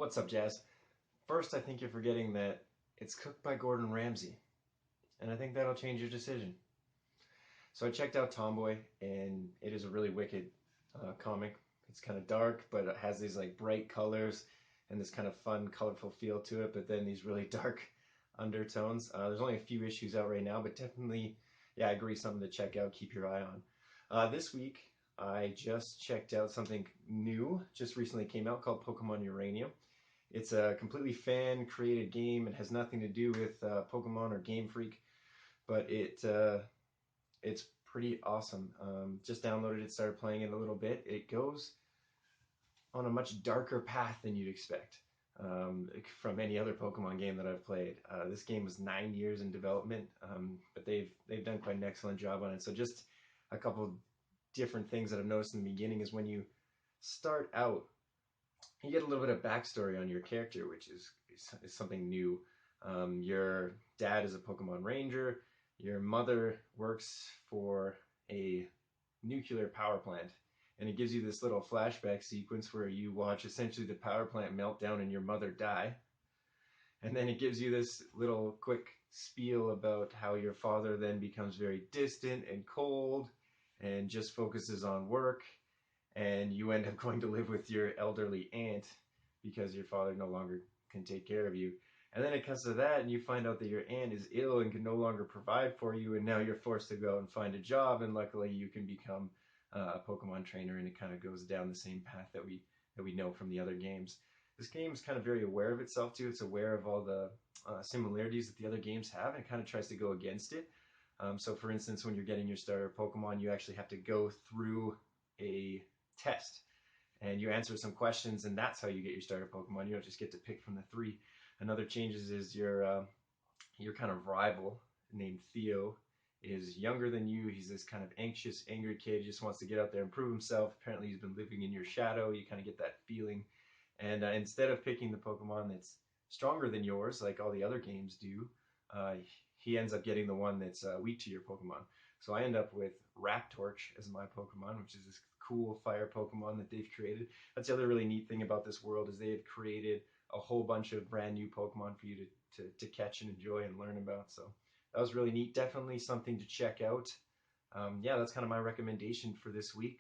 What's up, Jazz? First, I think you're forgetting that it's cooked by Gordon Ramsay, and I think that'll change your decision. So I checked out Tomboy, and it is a really wicked comic. It's kind of dark, but it has these like bright colors and this kind of fun, colorful feel to it, but then these really dark undertones. There's only a few issues out right now, but definitely, yeah, I agree, something to check out, keep your eye on. This week, I just checked out something new, just recently came out called Pokemon Uranium. It's a completely fan created game. It has nothing to do with Pokemon or Game Freak, but it's pretty awesome. Just downloaded it, started playing it a little bit. It goes on a much darker path than you'd expect from any other Pokemon game that I've played. This game was 9 years in development, but they've done quite an excellent job on it. So just a couple different things that I've noticed in the beginning is when you start out, you get a little bit of backstory on your character, which is something new. Your dad is a Pokemon Ranger. Your mother works for a nuclear power plant. And it gives you this little flashback sequence where you watch essentially the power plant melt down and your mother die. And then it gives you this little quick spiel about how your father then becomes very distant and cold and just focuses on work, and you end up going to live with your elderly aunt because your father no longer can take care of you. And then it comes to that, and you find out that your aunt is ill and can no longer provide for you, and now you're forced to go and find a job, and luckily you can become a Pokemon trainer, and it kind of goes down the same path that we know from the other games. This game is kind of very aware of itself too. It's aware of all the similarities that the other games have, and it kind of tries to go against it. So for instance, when you're getting your starter Pokemon, you actually have to go through a test and you answer some questions, and that's how you get your starter Pokemon. You don't just get to pick from the three. Another changes is your kind of rival named Theo is younger than you. He's this kind of anxious, angry kid. He just wants to get out there and prove himself. Apparently, he's been living in your shadow. You kind of get that feeling. And instead of picking the Pokemon that's stronger than yours, like all the other games do, uh, he ends up getting the one that's weak to your Pokemon. So I end up with Raptorch as my Pokemon, which is this cool fire Pokemon that they've created. That's the other really neat thing about this world is they have created a whole bunch of brand new Pokemon for you to catch and enjoy and learn about. So that was really neat. Definitely something to check out. Yeah, that's kind of my recommendation for this week.